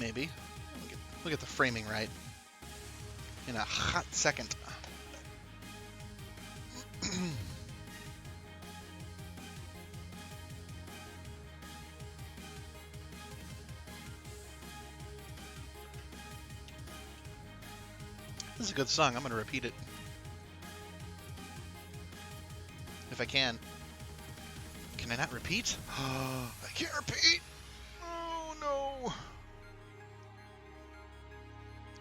maybe. We'll get the framing right in a hot second. This is a good song. I'm going to repeat it. If I can. Can I not repeat? I can't repeat! Oh, no!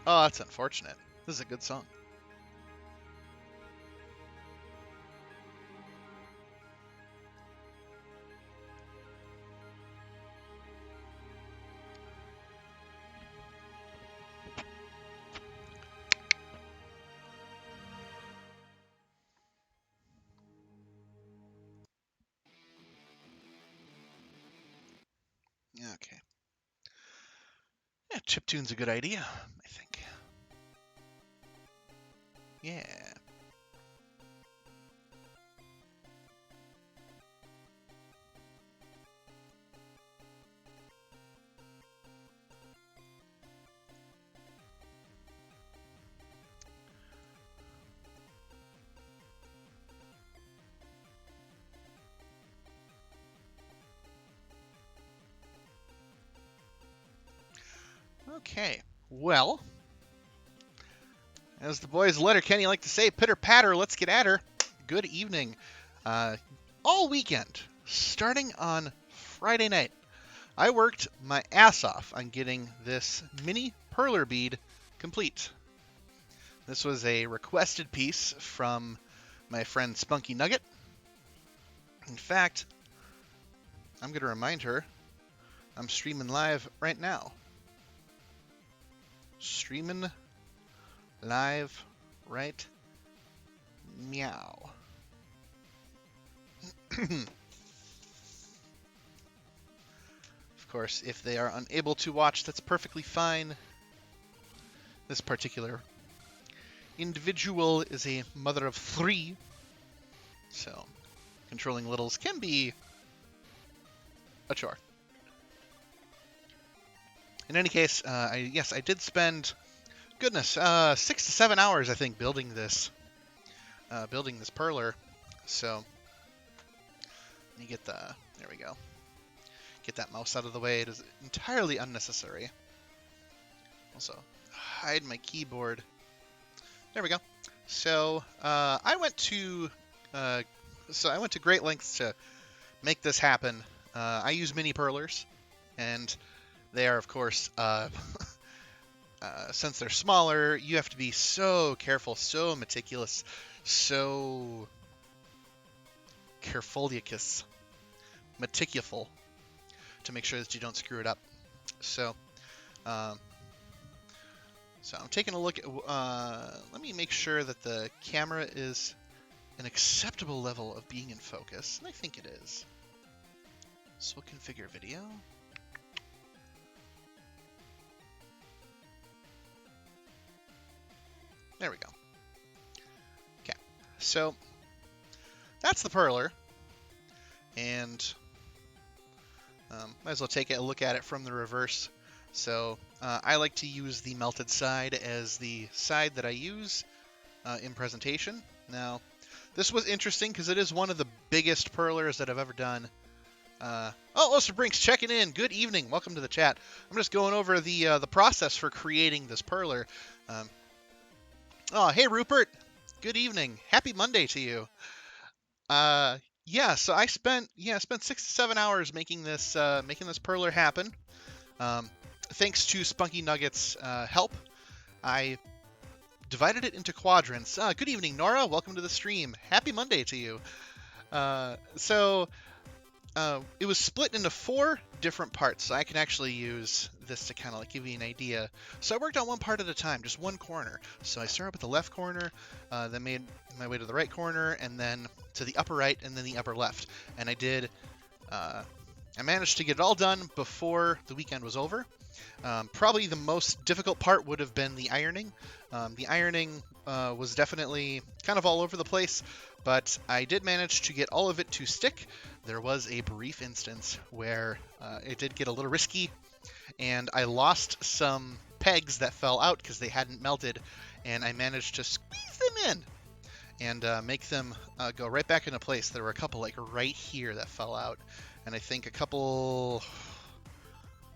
Oh, that's unfortunate. This is a good song. Okay. Yeah, chiptune's a good idea, I think. Yeah. Okay. Well, as the boys Letterkenny like to say, pitter patter, let's get at her. Good evening. All weekend, starting on Friday night, I worked my ass off on getting this mini perler bead complete. This was a requested piece from my friend Spunky Nugget. In fact, I'm going to remind her I'm streaming live right now. Streaming live right meow. Of course, if they are unable to watch, that's perfectly fine. This particular individual is a mother of 3, so controlling littles can be a chore. In any case, I did spend, 6 to 7 hours, I think, building this perler. So let me get there we go. Get that mouse out of the way. It is entirely unnecessary. Also, hide my keyboard. There we go. So I went to great lengths to make this happen. I use mini perlers, and they are, of course, since they're smaller, you have to be so careful, so meticulous, so meticulous to make sure that you don't screw it up. So I'm taking a look at, let me make sure that the camera is an acceptable level of being in focus, and I think it is. So we'll configure video. There we go. Okay, so that's the perler, and might as well take a look at it from the reverse. So I like to use the melted side as the side that I use in presentation. Now, this was interesting because it is one of the biggest perlers that I've ever done. Oster Brinks checking in. Good evening. Welcome to the chat. I'm just going over the process for creating this perler. Hey Rupert. Good evening. Happy Monday to you. So I spent 6 to 7 hours making this perler happen. Thanks to Spunky Nugget's help, I divided it into quadrants. Good evening, Nora. Welcome to the stream. Happy Monday to you. It was split into 4 different parts, so I can actually use this to kind of give you an idea. So I worked on one part at a time, just one corner. So I started with the left corner, then made my way to the right corner, and then to the upper right, and then the upper left. And I managed to get it all done before the weekend was over. Probably the most difficult part would have been the ironing. The ironing was definitely kind of all over the place, but I did manage to get all of it to stick. There was a brief instance where it did get a little risky and I lost some pegs that fell out because they hadn't melted, and I managed to squeeze them in and make them go right back into place. There were a couple like right here that fell out, and I think a couple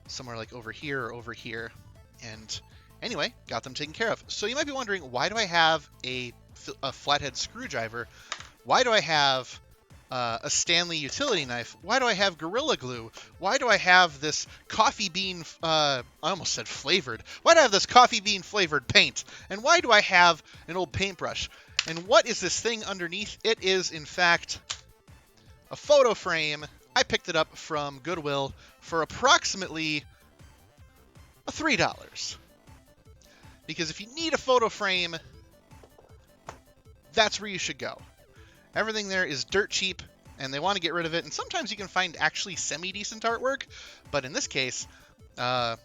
somewhere like over here or over here. And anyway, got them taken care of. So you might be wondering, why do I have a flathead screwdriver? Why do I have a Stanley utility knife? Why do I have Gorilla Glue? Why do I have this coffee bean, I almost said flavored. Why do I have this coffee bean flavored paint? And why do I have an old paintbrush? And what is this thing underneath? It is, in fact, a photo frame. I picked it up from Goodwill for approximately $3. Because if you need a photo frame, that's where you should go. Everything there is dirt cheap, and they want to get rid of it. And sometimes you can find actually semi-decent artwork, but in this case, yeah,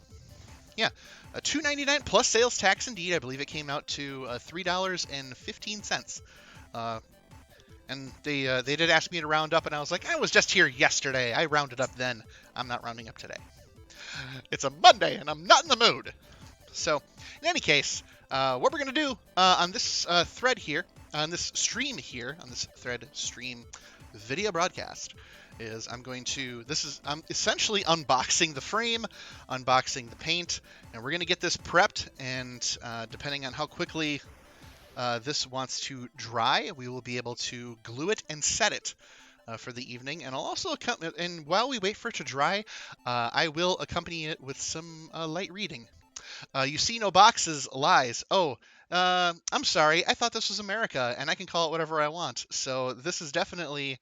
a $2.99 plus sales tax. Indeed, I believe it came out to $3.15. And they did ask me to round up, and I was like, I was just here yesterday. I rounded up then. I'm not rounding up today. It's a Monday, and I'm not in the mood. So, in any case, what we're going to do on this thread here, on this stream here, on this thread stream video broadcast, is I'm essentially unboxing the frame, unboxing the paint, and we're going to get this prepped, and depending on how quickly this wants to dry, we will be able to glue it and set it for the evening. And I'll also, and while we wait for it to dry, I will accompany it with some light reading. You see no boxes, lies. Oh, I'm sorry. I thought this was America, and I can call it whatever I want. So this is definitely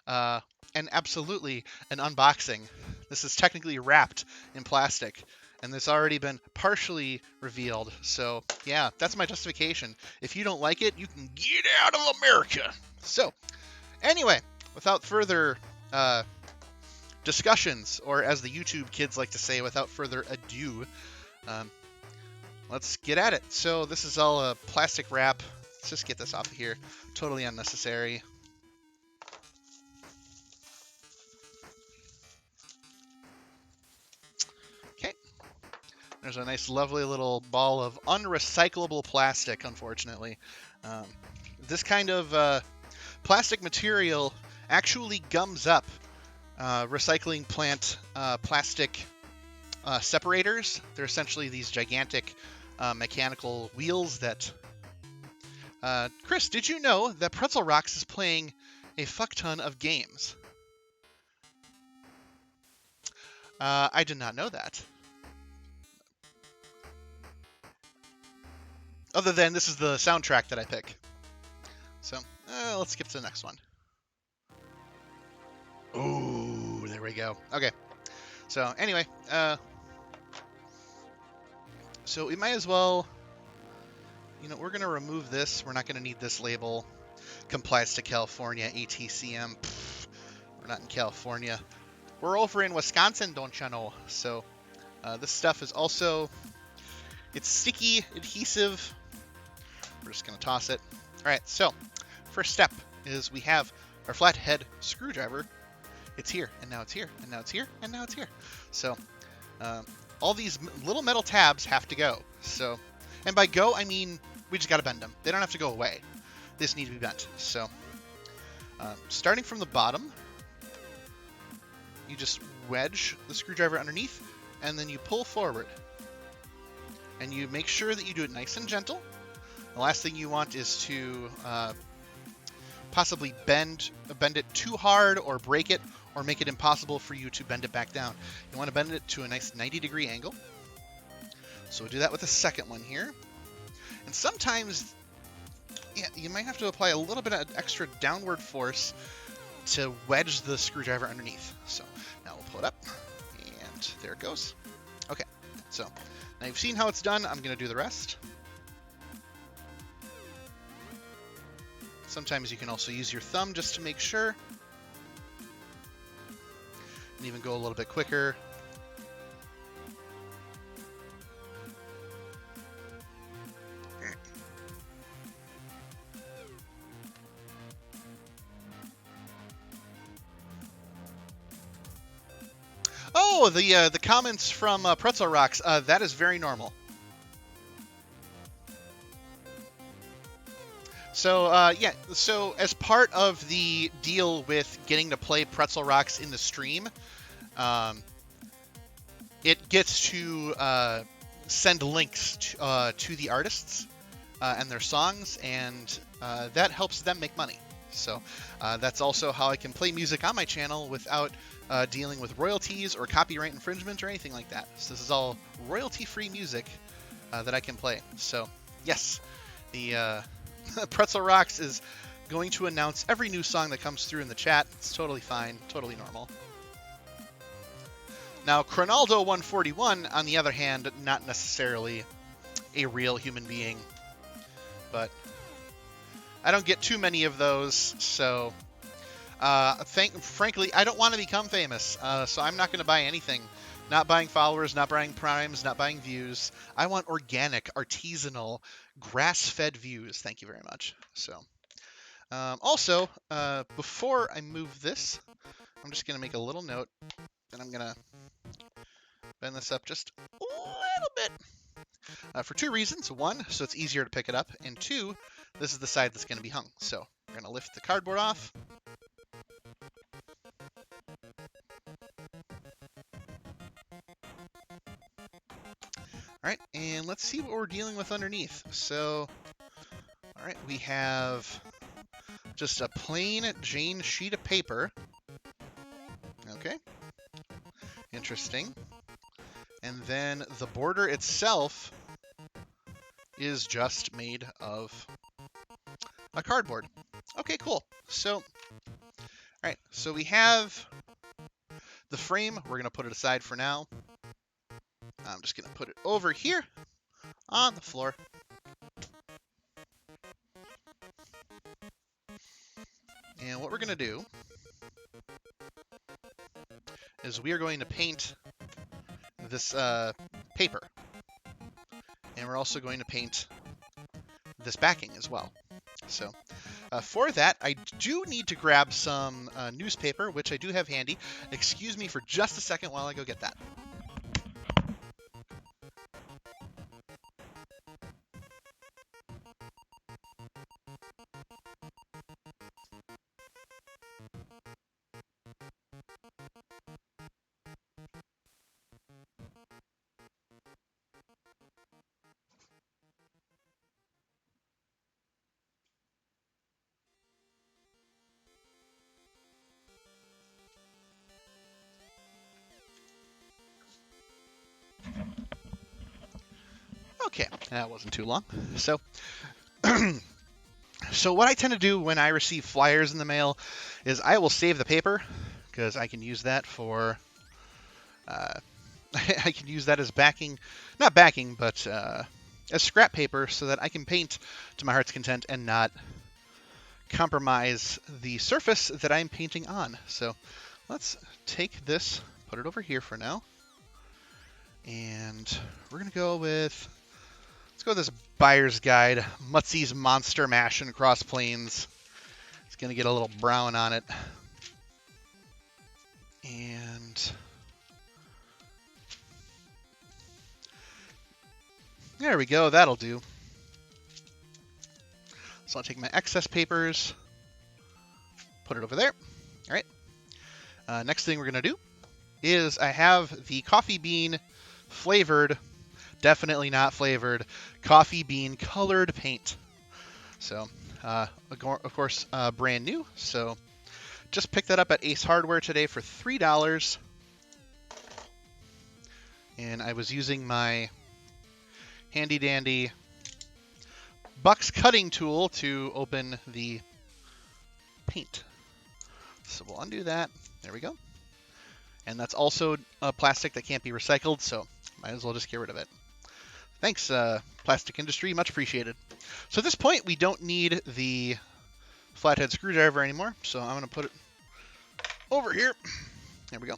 and absolutely an unboxing. This is technically wrapped in plastic, and it's already been partially revealed. So yeah, that's my justification. If you don't like it, you can get out of America. So anyway, without further discussions, or as the YouTube kids like to say, without further ado, let's get at it. So this is all a plastic wrap. Let's just get this off of here. Totally unnecessary. Okay. There's a nice, lovely little ball of unrecyclable plastic, unfortunately. This kind of plastic material actually gums up recycling plant plastic separators. They're essentially these gigantic mechanical wheels that... Chris, did you know that Pretzel Rocks is playing a fuck ton of games? I did not know that. Other than this is the soundtrack that I pick. So, let's skip to the next one. Ooh, there we go. Okay. So, anyway, so we might as well, we're going to remove this. We're not going to need this label. Complies to California, ATCM. Pfft, we're not in California. We're over in Wisconsin, don't you know? So, this stuff is also, it's sticky, adhesive. We're just going to toss it. All right, so first step is we have our flathead screwdriver. It's here, and now it's here, and now it's here, and now it's here. So all these little metal tabs have to go. So, and by go, I mean we just got to bend them. They don't have to go away. They just need to be bent. So starting from the bottom, you just wedge the screwdriver underneath, and then you pull forward. And you make sure that you do it nice and gentle. The last thing you want is to possibly bend it too hard or break it or make it impossible for you to bend it back down. You want to bend it to a nice 90-degree angle. So we'll do that with the second one here. And sometimes, yeah, you might have to apply a little bit of extra downward force to wedge the screwdriver underneath. So now we'll pull it up, and there it goes. Okay, so now you've seen how it's done. I'm going to do the rest. Sometimes you can also use your thumb just to make sure. And even go a little bit quicker. Oh, the comments from Pretzel Rocks. That is very normal. So yeah, so as part of the deal with getting to play Pretzel Rocks in the stream, um, it gets to send links to the artists and their songs, and that helps them make money. So that's also how I can play music on my channel without dealing with royalties or copyright infringement or anything like that. So this is all royalty-free music that I can play. So yes, the Pretzel Rocks is going to announce every new song that comes through in the chat. It's totally fine, totally normal. Now, Cronaldo141, on the other hand, not necessarily a real human being, but I don't get too many of those, so frankly, I don't want to become famous, so I'm not going to buy anything. Not buying followers, not buying primes, not buying views. I want organic, artisanal, grass-fed views. Thank you very much. So, also, before I move this, I'm just going to make a little note, and I'm going to bend this up just a little bit for two reasons. One, so it's easier to pick it up, and two, this is the side that's going to be hung. So we're going to lift the cardboard off. All right, and let's see what we're dealing with underneath. So, all right, we have just a plain Jane sheet of paper. Okay, interesting. And then the border itself is just made of a cardboard. Okay, cool. So, all right, so we have the frame. We're going to put it aside for now. I'm just going to put it over here on the floor. And what we're going to do is we are going to paint this paper. And we're also going to paint this backing as well. So for that, I do need to grab some newspaper, which I do have handy. Excuse me for just a second while I go get that. Okay, that wasn't too long. So, so what I tend to do when I receive flyers in the mail is I will save the paper because I can use that for, I can use that as backing, not backing, but as scrap paper so that I can paint to my heart's content and not compromise the surface that I'm painting on. So let's take this, put it over here for now, and we're going to go with, let's go with this Buyer's Guide, Mutsy's Monster Mash and Cross Plains. It's going to get a little brown on it. And there we go, that'll do. So I'll take my excess papers, put it over there. All right. Next thing we're going to do is I have the coffee bean flavored, definitely not flavored, coffee bean colored paint. So, of course, brand new. So just picked that up at Ace Hardware today for $3. And I was using my handy dandy Bucks cutting tool to open the paint. So we'll undo that. There we go. And that's also a plastic that can't be recycled, so might as well just get rid of it. Thanks, plastic industry. Much appreciated. So at this point, we don't need the flathead screwdriver anymore, so I'm going to put it over here. There we go.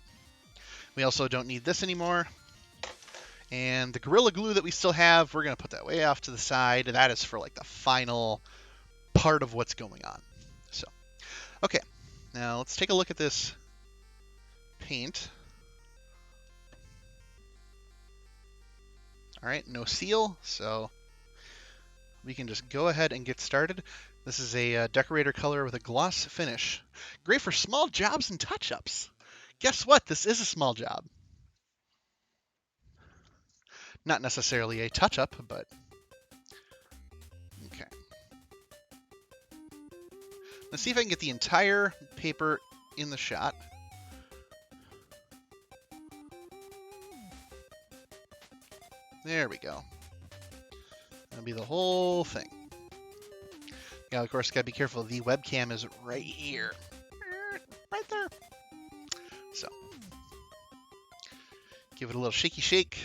We also don't need this anymore. And the Gorilla Glue that we still have, we're going to put that way off to the side. That is for like the final part of what's going on. So, okay. Now let's take a look at this paint. All right, no seal, so we can just go ahead and get started. This is a decorator color with a gloss finish. Great for small jobs and touch-ups. Guess what? This is a small job. Not necessarily a touch-up, but okay. Let's see if I can get the entire paper in the shot. There we go. That'll be the whole thing. Yeah, of course, gotta be careful. The webcam is right here. Right there. So, give it a little shaky shake.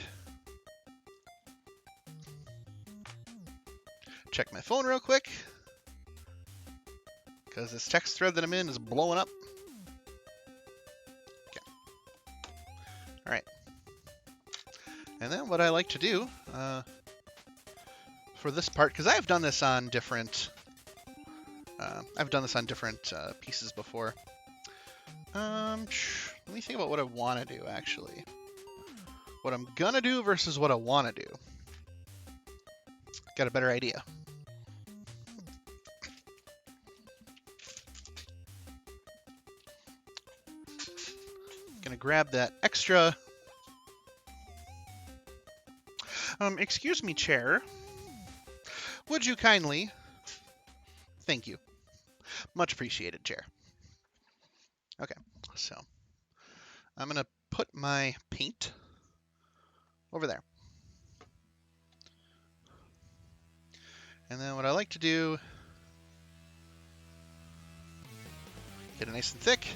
Check my phone real quick, because this text thread that I'm in is blowing up. Okay. All right. And then what I like to do for this part, because I've done this on different, pieces before. Let me think about what I want to do, actually. What I'm gonna do versus what I want to do. Got a better idea. Gonna grab that extra. Excuse me, chair. Would you kindly? Thank you. Much appreciated, chair. Okay, so I'm gonna put my paint over there. And then what I like to do, get it nice and thick.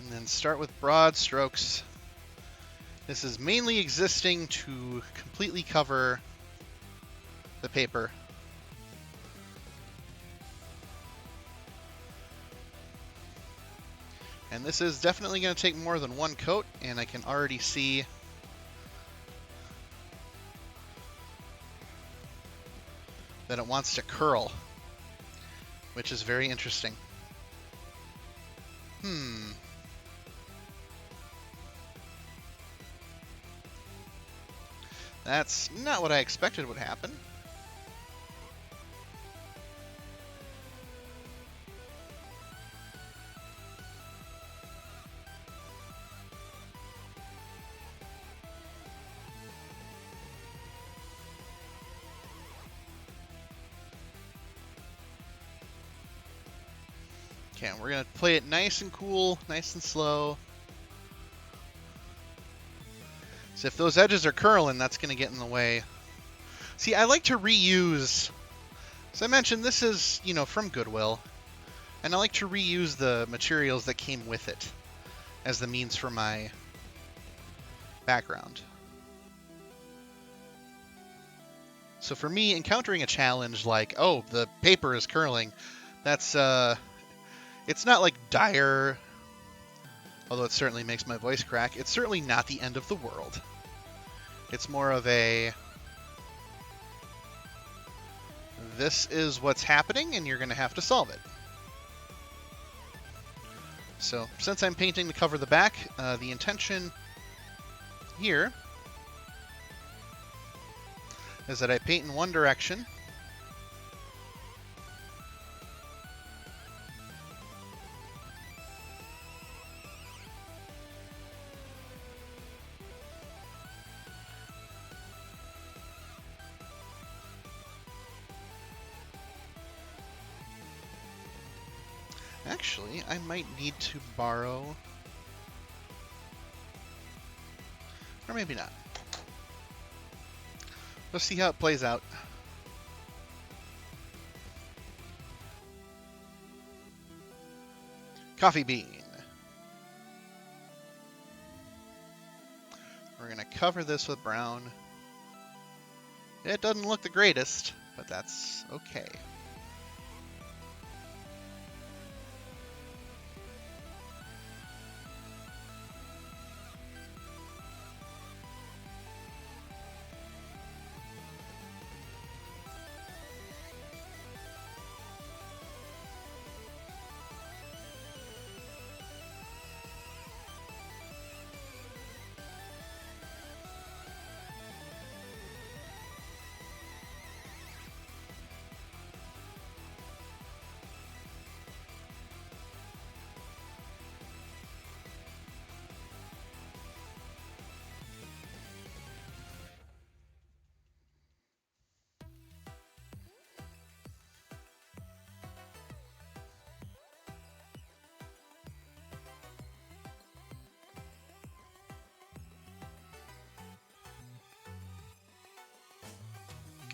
And then start with broad strokes. This is mainly existing to completely cover the paper. And this is definitely going to take more than one coat, and I can already see that it wants to curl, which is very interesting. That's not what I expected would happen. Okay, we're going to play it nice and cool, nice and slow. So if those edges are curling, that's going to get in the way. See, I like to reuse. As I mentioned, this is, from Goodwill. And I like to reuse the materials that came with it as the means for my background. So for me, encountering a challenge like, oh, the paper is curling, that's, it's not like dire, although it certainly makes my voice crack. It's certainly not the end of the world. It's more of a, this is what's happening and you're going to have to solve it. So since I'm painting to cover the back, the intention here is that I paint in one direction. Actually, I might need to borrow, or maybe not. Let's see how it plays out. Coffee bean. We're going to cover this with brown. It doesn't look the greatest, but that's okay.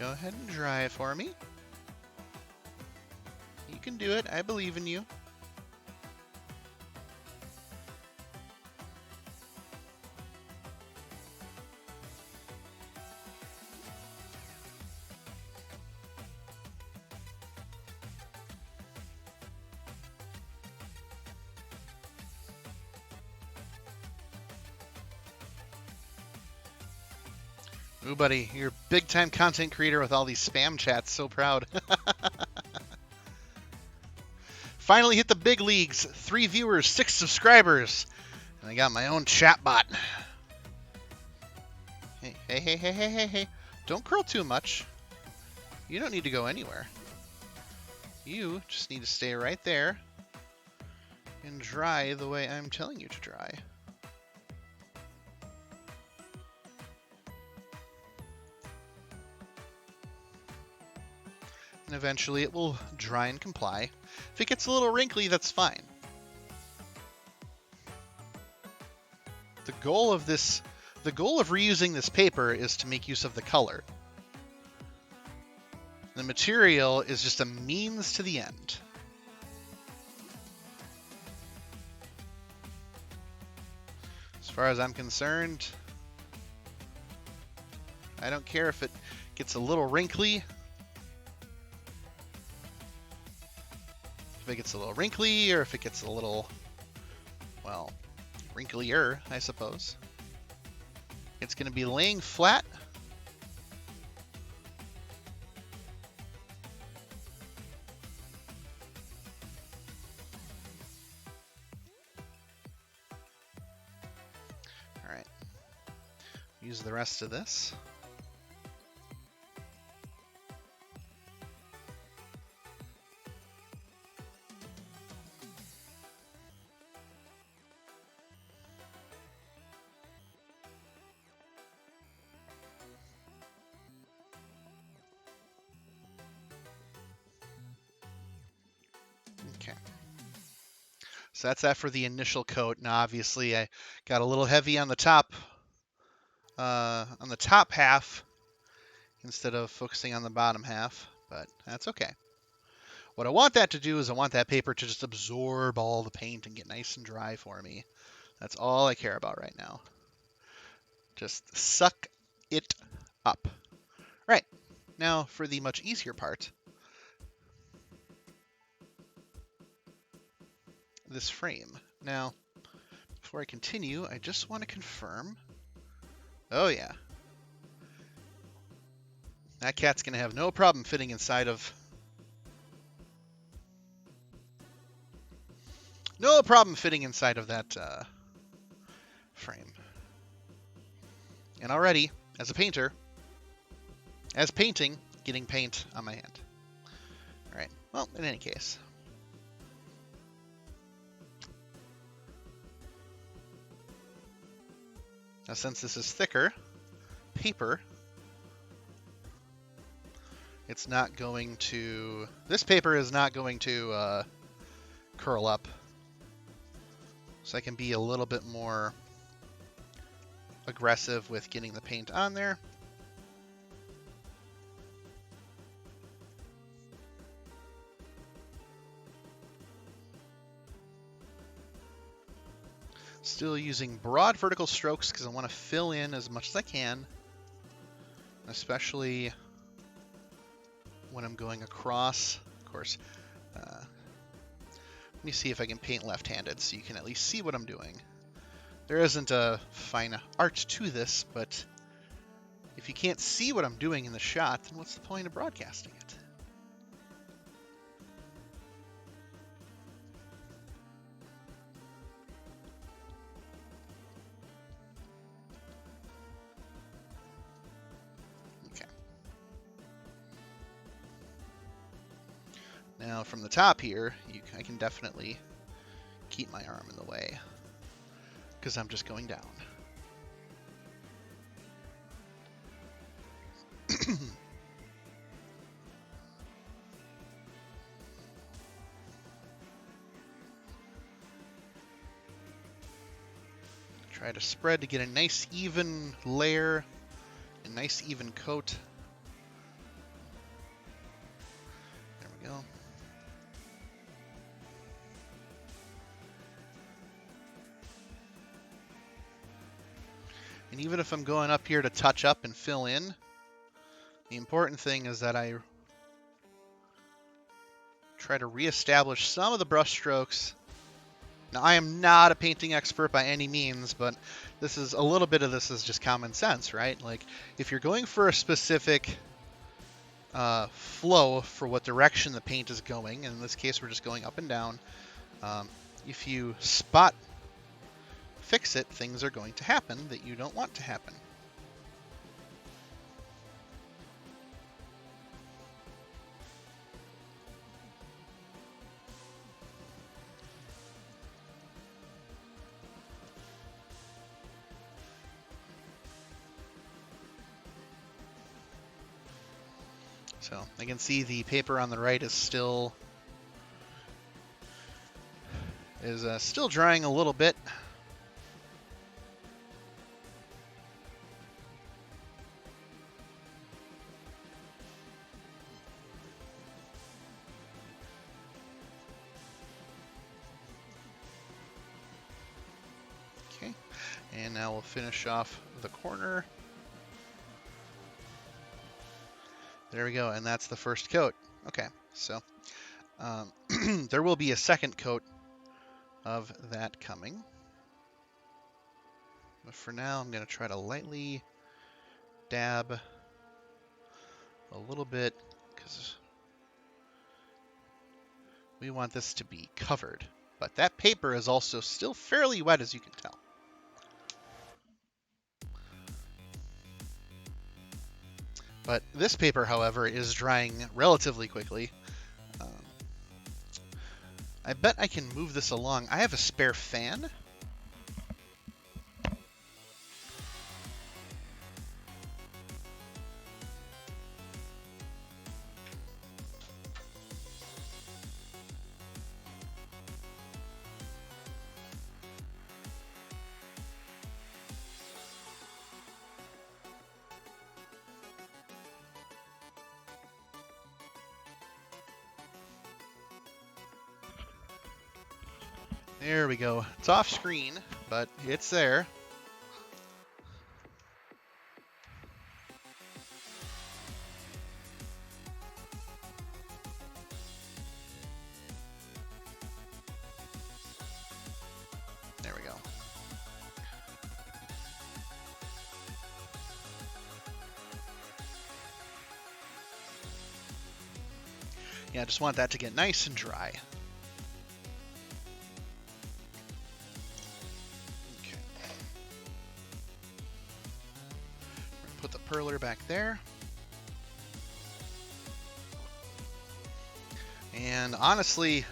Go ahead and dry it for me. You can do it. I believe in you. Ooh, buddy, you're a big-time content creator with all these spam chats. So proud. Finally hit the big leagues. 3 viewers, 6 subscribers. And I got my own chat bot. Hey, hey, hey, hey, hey, hey, hey. Don't curl too much. You don't need to go anywhere. You just need to stay right there and dry the way I'm telling you to dry. And eventually it will dry and comply. If it gets a little wrinkly, that's fine. The goal of reusing this paper is to make use of the color. The material is just a means to the end. As far as I'm concerned, I don't care if it gets a little wrinkly. If it gets a little wrinkly, or if it gets a little, well, wrinklier, I suppose. It's going to be laying flat. All right. Use the rest of this. Okay. So that's that for the initial coat. Now, obviously, I got a little heavy on the top half instead of focusing on the bottom half, but that's okay. What I want that to do is I want that paper to just absorb all the paint and get nice and dry for me. That's all I care about right now. Just suck it up. Right. Now for the much easier part. This frame. Now, before I continue, I just want to confirm. Oh yeah. That cat's going to have no problem fitting inside of... No problem fitting inside of that frame. And already, as a painter, as painting, getting paint on my hand. Alright, well, in any case. Now, since this is thicker paper, it's not going to... This paper is not going to curl up. So I can be a little bit more aggressive with getting the paint on there. Still using broad vertical strokes because I want to fill in as much as I can, especially when I'm going across. Of course, let me see if I can paint left-handed so you can at least see what I'm doing. There isn't a fine art to this, but if you can't see what I'm doing in the shot, then what's the point of broadcasting it? Okay. Now from the top here, I can definitely keep my arm in the way because I'm just going down. Try to spread to get a nice even layer, a nice even coat we go. And even if I'm going up here to touch up and fill in, the important thing is that I try to reestablish some of the brush strokes. Now, I am not a painting expert by any means, but this is a little bit of this is just common sense, right? Like, if you're going for a specific flow for what direction the paint is going, and in this case we're just going up and down, if you spot fix it, things are going to happen that you don't want to happen. So I can see the paper on the right is still drying a little bit. Okay, and now we'll finish off the corner. There we go, and that's the first coat. Okay, so there will be a second coat of that coming. But for now, I'm going to try to lightly dab a little bit because we want this to be covered. But that paper is also still fairly wet, as you can tell. But this paper, however, is drying relatively quickly. I bet I can move this along. I have a spare fan. There we go. It's off screen, but it's there. There we go. Yeah, I just want that to get nice and dry. Okay. Put the perler back there. And honestly,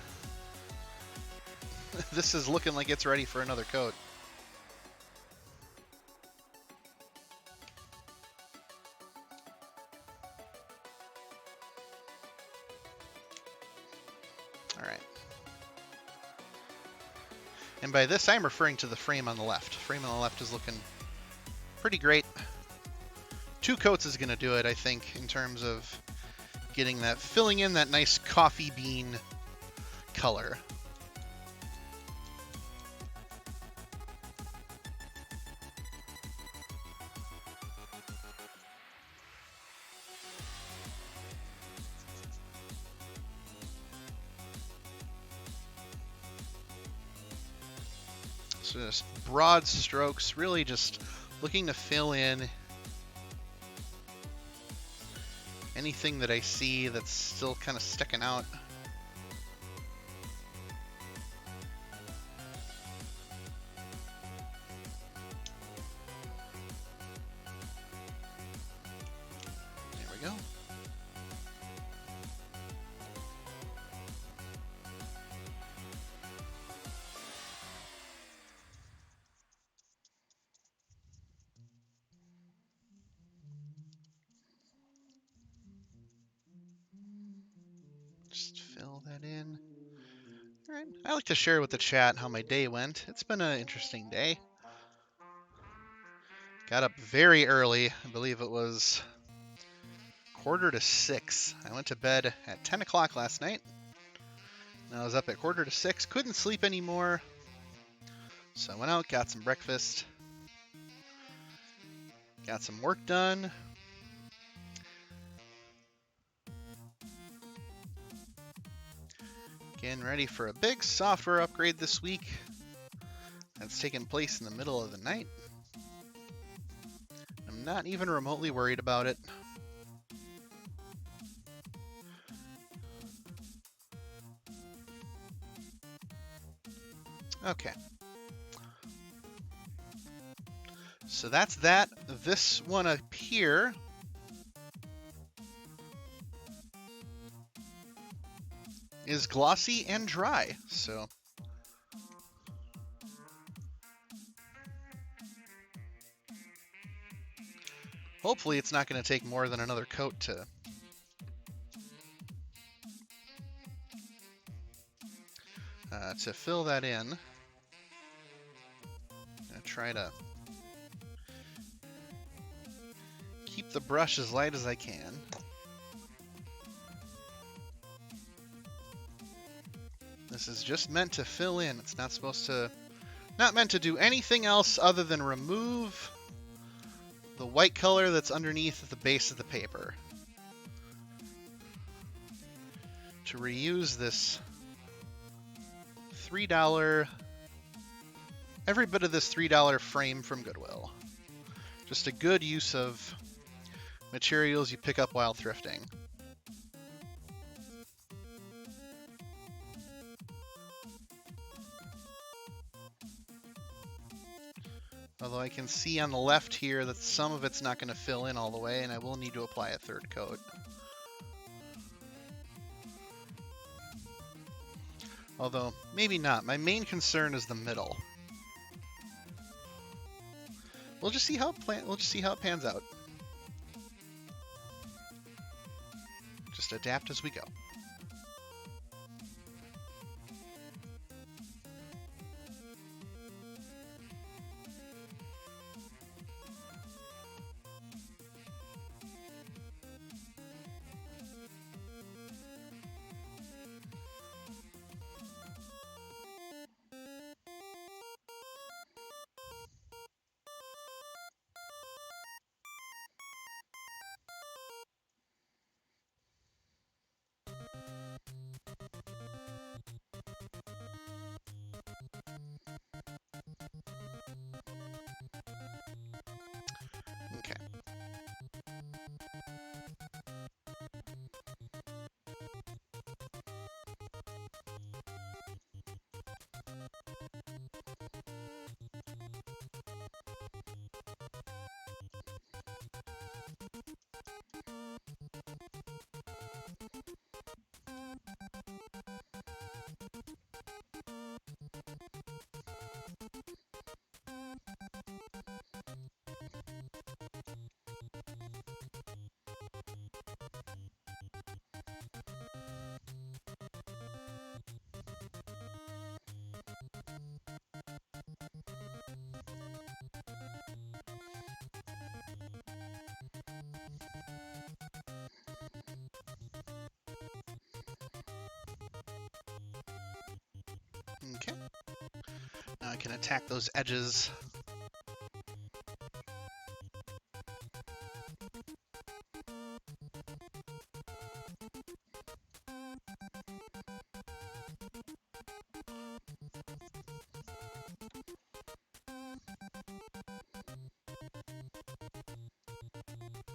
this is looking like it's ready for another coat. All right. And by this, I'm referring to the frame on the left. Frame on the left is looking pretty great. 2 coats is going to do it, I think, in terms of getting that, filling in that nice coffee bean color. So just broad strokes, really just looking to fill in anything that I see that's still kind of sticking out. There we go. Just fill that in. All right. I like to share with the chat how my day went. It's been an interesting day. Got up very early. I believe it was 5:45. I went to bed at 10 o'clock last night. And I was up at 5:45. Couldn't sleep anymore. So I went out, got some breakfast, got some work done. Getting ready for a big software upgrade this week. That's taking place in the middle of the night. I'm not even remotely worried about it. Okay. So that's that. This one up here is glossy and dry. So hopefully it's not going to take more than another coat to fill that in. I'm going to try to keep the brush as light as I can. This is just meant to fill in. It's not meant to do anything else other than remove the white color that's underneath at the base of the paper. To reuse this $3, every bit of this $3 frame from Goodwill. Just a good use of materials you pick up while thrifting. Although I can see on the left here that some of it's not going to fill in all the way, and I will need to apply a third coat. Although, maybe not. My main concern is the middle. We'll just see how it pans out. Just adapt as we go. Okay. Okay. Now I can attack those edges.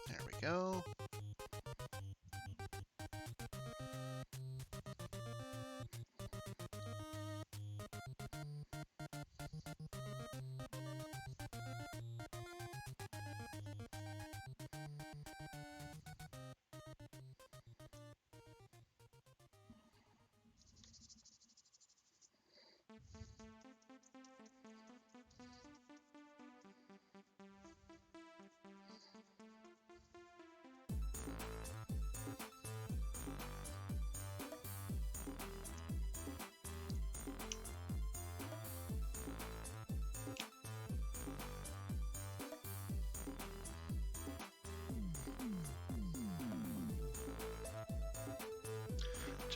There we go.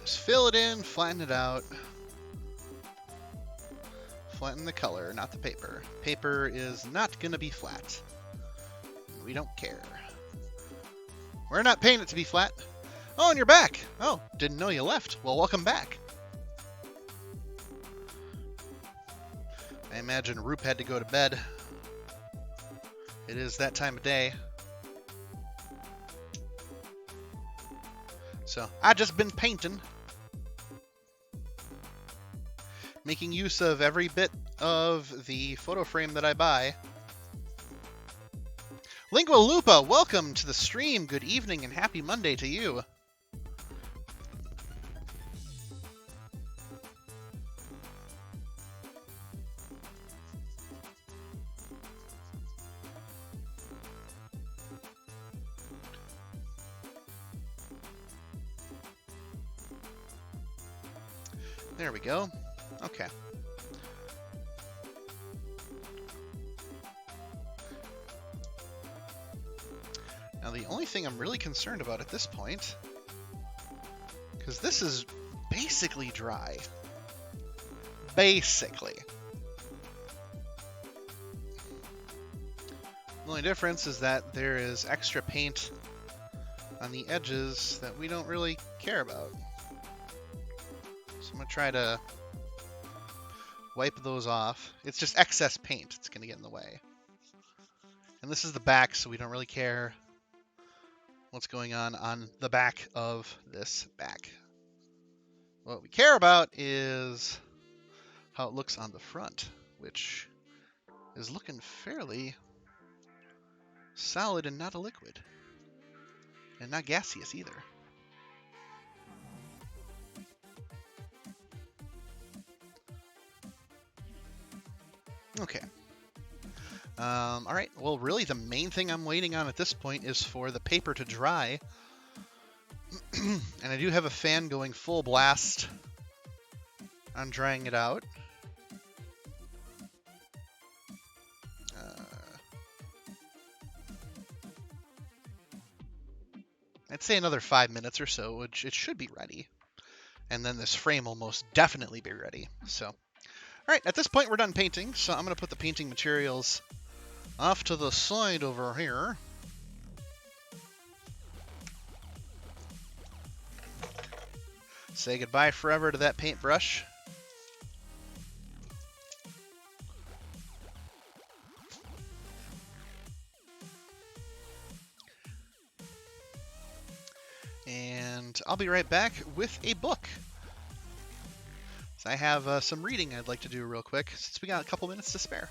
Just fill it in, flatten it out. Flatten the color, not the paper. Paper is not going to be flat. We don't care. We're not paying it to be flat. Oh, and you're back. Oh, didn't know you left. Well, welcome back. I imagine Roop had to go to bed. It is that time of day. So, I just been painting. Making use of every bit of the photo frame that I buy. Lingua Lupa, welcome to the stream. Good evening and happy Monday to you. There we go. Okay. Now the only thing I'm really concerned about at this point, because this is basically dry. Basically. The only difference is that there is extra paint on the edges that we don't really care about. So I'm going to try to wipe those off. It's just excess paint. It's going to get in the way. And this is the back, so we don't really care what's going on the back of this back. What we care about is how it looks on the front, which is looking fairly solid and not a liquid. And not gaseous either. Okay. Alright, well really the main thing I'm waiting on at this point is for the paper to dry. And I do have a fan going full blast on drying it out. I'd say another 5 minutes or so, which it should be ready. And then this frame will most definitely be ready. So, alright, at this point we're done painting, so I'm going to put the painting materials off to the side over here. Say goodbye forever to that paintbrush. And I'll be right back with a book. So I have some reading I'd like to do real quick, since we got a couple minutes to spare.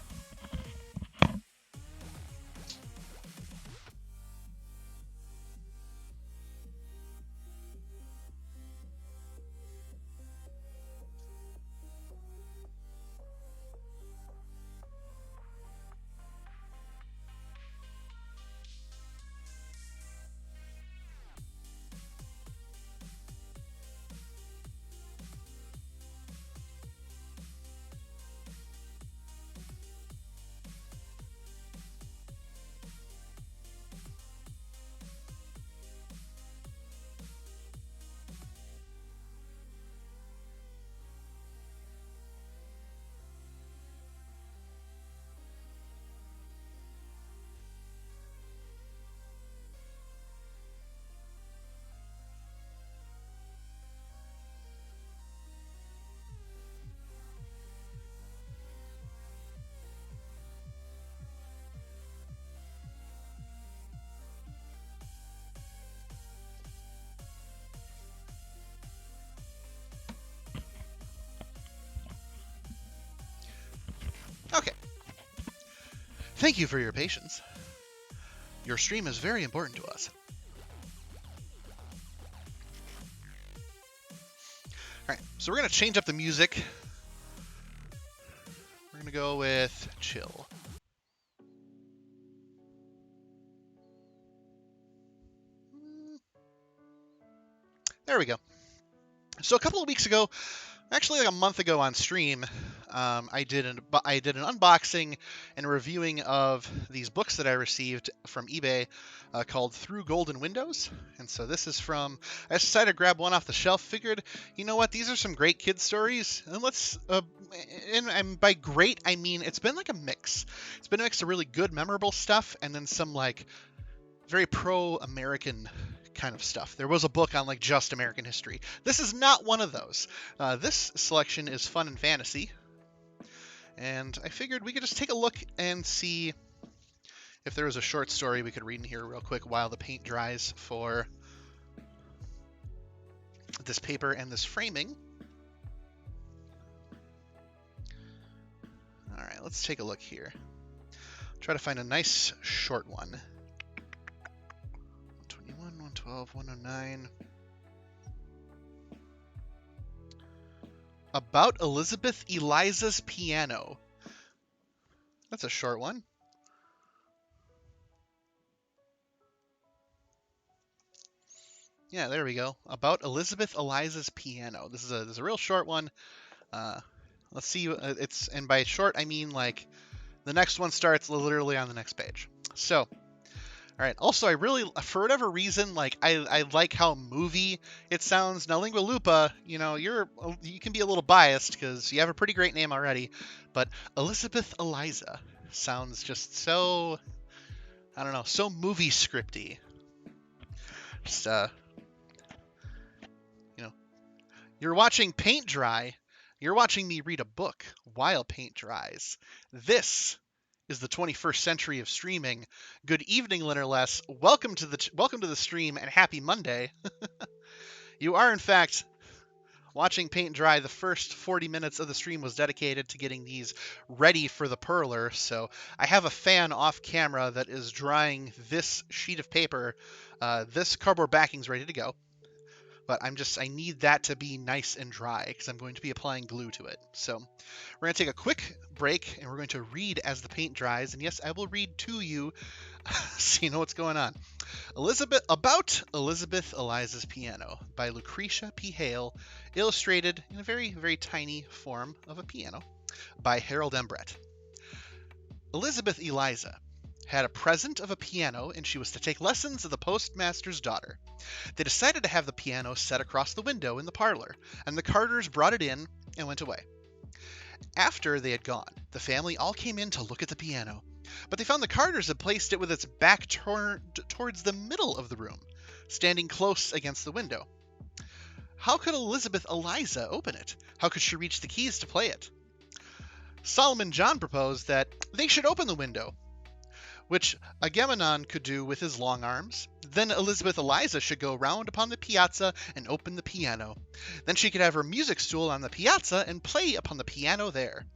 Okay. Thank you for your patience. Your stream is very important to us. Alright, so we're going to change up the music. We're going to go with chill. There we go. So a couple of weeks ago, actually like a month ago on stream, I did an unboxing and reviewing of these books that I received from eBay called Through Golden Windows. And so this is from, I decided to grab one off the shelf, figured, you know what, these are some great kid stories, and let's, and by great, I mean it's been like a mix. It's been a mix of really good, memorable stuff, and then some like very pro-American kind of stuff. There was a book on like just American history. This is not one of those. This selection is fun and fantasy, and I figured we could just take a look and see if there was a short story we could read in here real quick while the paint dries for this paper and this framing. All right, let's take a look here. Try to find a nice short one. 121, 112, 109. About Elizabeth Eliza's piano. That's a short one. Yeah, there we go. About Elizabeth Eliza's piano. This is a real short one. Let's see. It's, and by short I mean like the next one starts literally on the next page. So, all right. Also, I really, for whatever reason, like I like how movie it sounds. Now, Lingua Lupa, you know, you can be a little biased because you have a pretty great name already, but Elizabeth Eliza sounds just so, I don't know, so movie scripty. Just you know, you're watching paint dry. You're watching me read a book while paint dries. This is the 21st century of streaming. Good evening, Linnerless. Welcome to the stream and happy Monday. You are in fact watching paint dry. The first 40 minutes of the stream was dedicated to getting these ready for the Perler. So I have a fan off camera that is drying this sheet of paper. This cardboard backing's ready to go. But I need that to be nice and dry because I'm going to be applying glue to it. So we're going to take a quick break and we're going to read as the paint dries. And yes, I will read to you so you know what's going on. About Elizabeth Eliza's Piano by Lucretia P. Hale, illustrated in a very, very tiny form of a piano by Harold Embret. Elizabeth Eliza had a present of a piano, and she was to take lessons of the postmaster's daughter. They decided to have the piano set across the window in the parlor, and the Carters brought it in and went away. After they had gone, the family all came in to look at the piano, but they found the Carters had placed it with its back turned towards the middle of the room, standing close against the window. How could Elizabeth Eliza open it? How could she reach the keys to play it? Solomon John proposed that they should open the window, which Agamemnon could do with his long arms. Then Elizabeth Eliza should go round upon the piazza and open the piano. Then she could have her music stool on the piazza and play upon the piano there.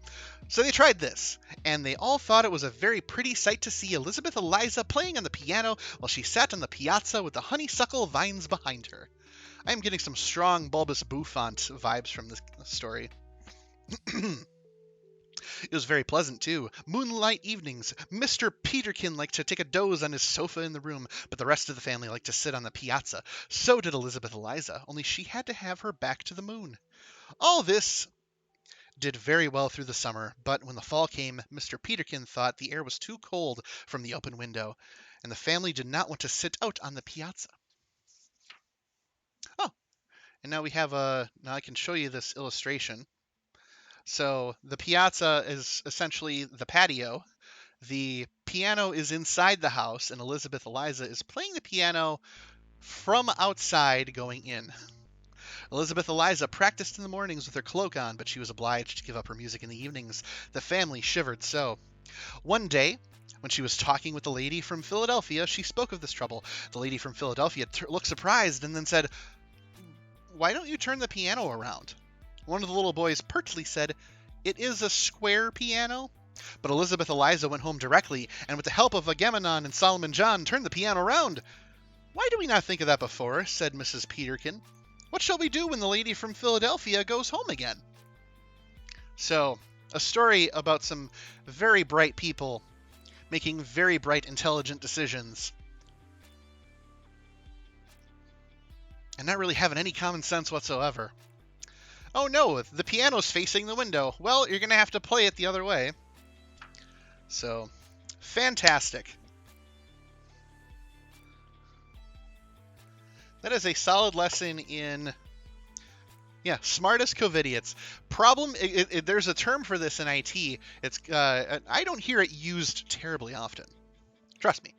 So they tried this, and they all thought it was a very pretty sight to see Elizabeth Eliza playing on the piano while she sat on the piazza with the honeysuckle vines behind her. I am getting some strong Bulbous Bouffant vibes from this story. It was very pleasant, too. Moonlight evenings. Mr. Peterkin liked to take a doze on his sofa in the room, but the rest of the family liked to sit on the piazza. So did Elizabeth Eliza, only she had to have her back to the moon. All this did very well through the summer, but when the fall came, Mr. Peterkin thought the air was too cold from the open window, and the family did not want to sit out on the piazza. Oh, and now now I can show you this illustration. So the piazza is essentially the patio. The piano is inside the house, and Elizabeth Eliza is playing the piano from outside going in. Elizabeth Eliza practiced in the mornings with her cloak on, but she was obliged to give up her music in the evenings. The family shivered so. One day, when she was talking with the lady from Philadelphia, she spoke of this trouble. The lady from Philadelphia looked surprised and then said, "Why don't you turn the piano around?" One of the little boys pertly said, "It is a square piano." But Elizabeth Eliza went home directly, and with the help of Agamemnon and Solomon John, turned the piano round. "Why do we not think of that before?" said Mrs. Peterkin. "What shall we do when the lady from Philadelphia goes home again?" So, a story about some very bright people making very bright, intelligent decisions and not really having any common sense whatsoever. Oh no, the piano's facing the window. Well, you're going to have to play it the other way. So, fantastic. That is a solid lesson in, yeah, smartest COVIDiots. Problem, there's a term for this in IT. It's I don't hear it used terribly often. Trust me.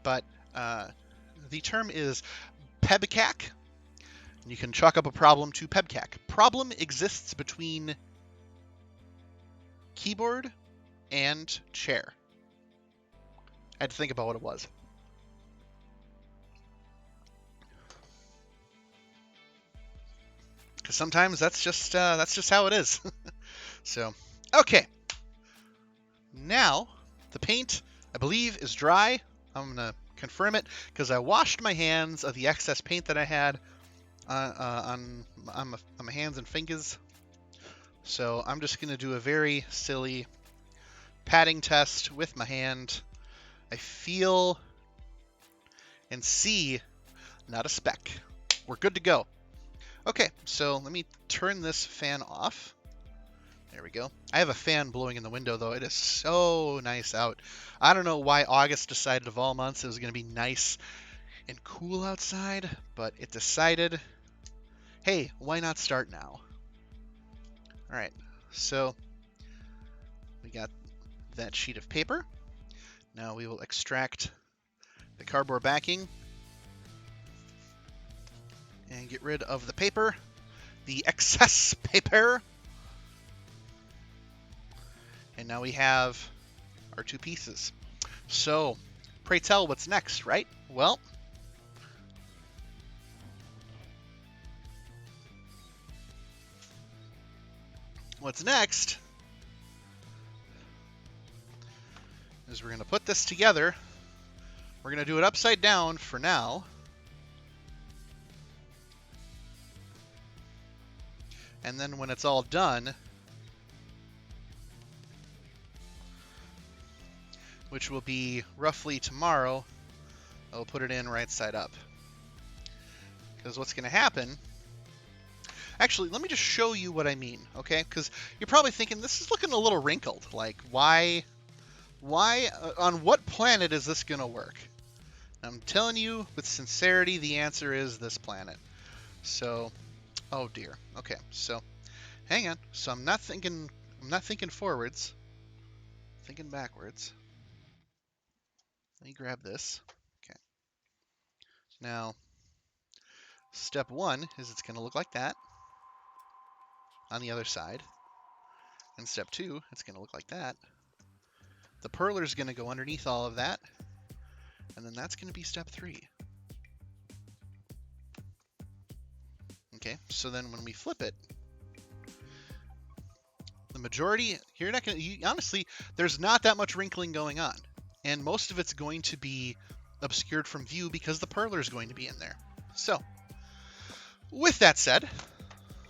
But the term is PEBCAC. You can chalk up a problem to PEBCAC. Problem exists between keyboard and chair. I had to think about what it was. Because sometimes that's just how it is. So, okay. Now, the paint, I believe, is dry. I'm going to confirm it because I washed my hands of the excess paint that I had on my hands and fingers. So I'm just going to do a very silly patting test with my hand. I feel and see not a speck. We're good to go. Okay, so let me turn this fan off. There we go. I have a fan blowing in the window, though. It is so nice out. I don't know why August decided of all months it was going to be nice and cool outside, but it decided, hey, why not start now? All right, so we got that sheet of paper. Now we will extract the cardboard backing and get rid of the paper, the excess paper. And now we have our two pieces. So, pray tell, what's next, right? Well, what's next is we're going to put this together. We're going to do it upside down for now. And then when it's all done, which will be roughly tomorrow, I'll put it in right side up. Because what's going to happen... Actually, let me just show you what I mean, okay? Because you're probably thinking, this is looking a little wrinkled. Like, why, on what planet is this going to work? I'm telling you with sincerity, the answer is this planet. So, oh dear. Okay, so hang on. So I'm not thinking forwards. I'm thinking backwards. Let me grab this. Okay. Now, step one is it's going to look like that on the other side. And step two, it's going to look like that. The Perler is going to go underneath all of that. And then that's going to be step three. Okay, so then when we flip it, the majority, you're not going to, honestly, there's not that much wrinkling going on. And most of it's going to be obscured from view because the Perler is going to be in there. So, with that said,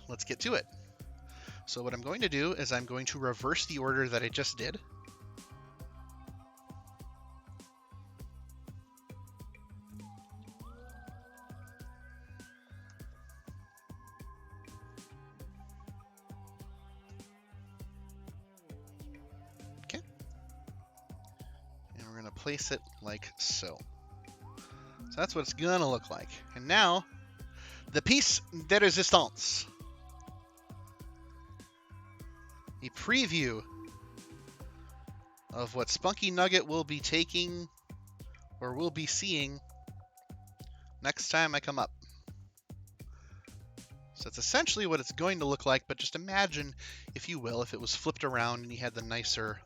let's get to it. So what I'm going to do is I'm going to reverse the order that I just did. Okay. And we're going to place it like so. So that's what it's going to look like. And now, the piece de resistance. A preview of what Spunky Nugget will be taking or will be seeing next time I come up. So it's essentially what it's going to look like, but just imagine, if you will, if it was flipped around and you had the nicer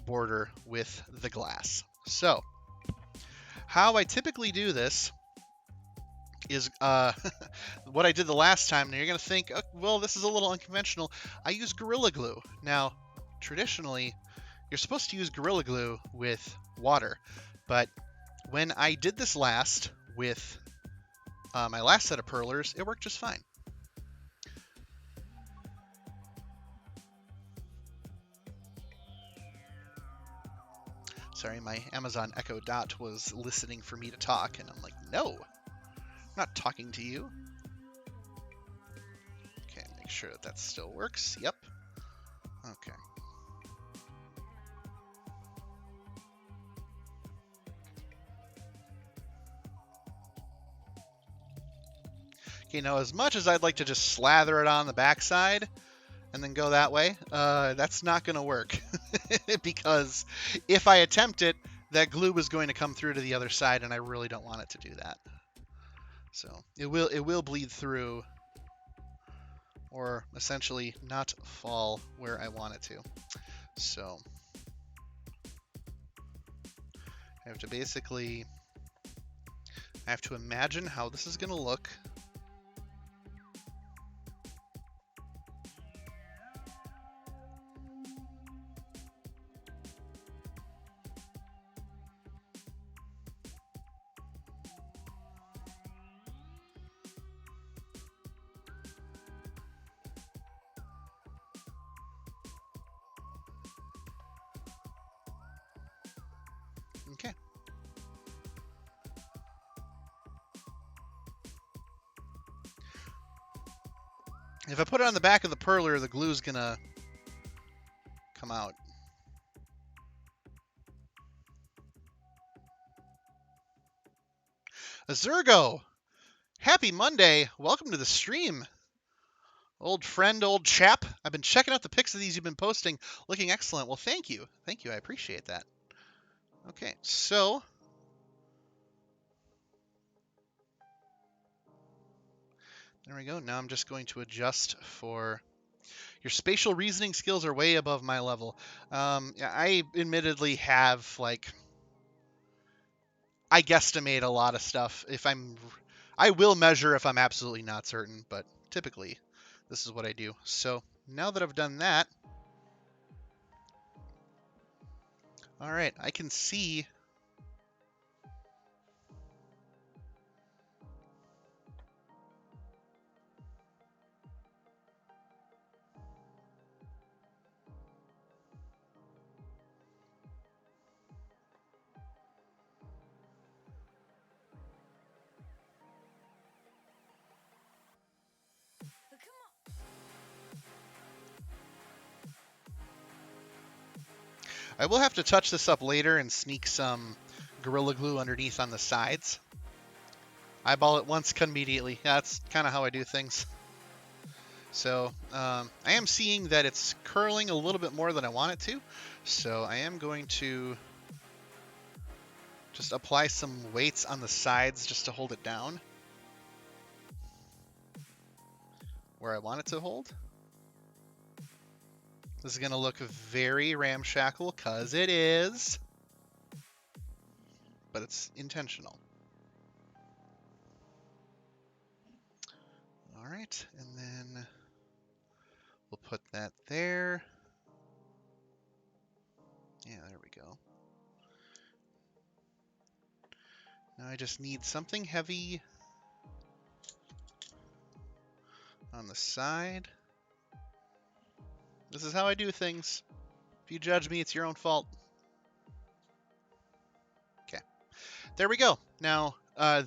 border with the glass. So, how I typically do this is what I did the last time. Now you're going to think, oh, well, this is a little unconventional. I use Gorilla Glue. Now, traditionally, you're supposed to use Gorilla Glue with water, but when I did this last with my last set of Perlers, it worked just fine. Sorry, my Amazon Echo Dot was listening for me to talk, and I'm like, no, I'm not talking to you. Okay, Make sure that that still works. Yep. Okay. Okay, now as much as I'd like to just slather it on the backside and then go that way, that's not going to work. Because if I attempt it, that glue is going to come through to the other side, and I really don't want it to do that. So it will bleed through, or essentially not fall where I want it to. So I have to basically, I have to imagine how this is going to look. Okay. If I put it on the back of the perler, the glue's gonna come out. Azurgo, happy Monday. Welcome to the stream. Old friend, old chap. I've been checking out the pics of these you've been posting. Looking excellent. Well, thank you. Thank you. I appreciate that. Okay, so there we go. Now I'm just going to adjust for... Your spatial reasoning skills are way above my level. Yeah, I admittedly have, like... I guesstimate a lot of stuff. I will measure if I'm absolutely not certain, but typically this is what I do. So now that I've done that, all right, I can see... I will have to touch this up later and sneak some Gorilla Glue underneath on the sides. Eyeball it once, cut immediately. Yeah, that's kind of how I do things. So I am seeing that it's curling a little bit more than I want it to. So I am going to just apply some weights on the sides just to hold it down where I want it to hold. This is going to look very ramshackle, because it is, but it's intentional. All right, and then we'll put that there. Yeah, there we go. Now I just need something heavy on the side. This is how I do things. If you judge me, it's your own fault. Okay, there we go. Now,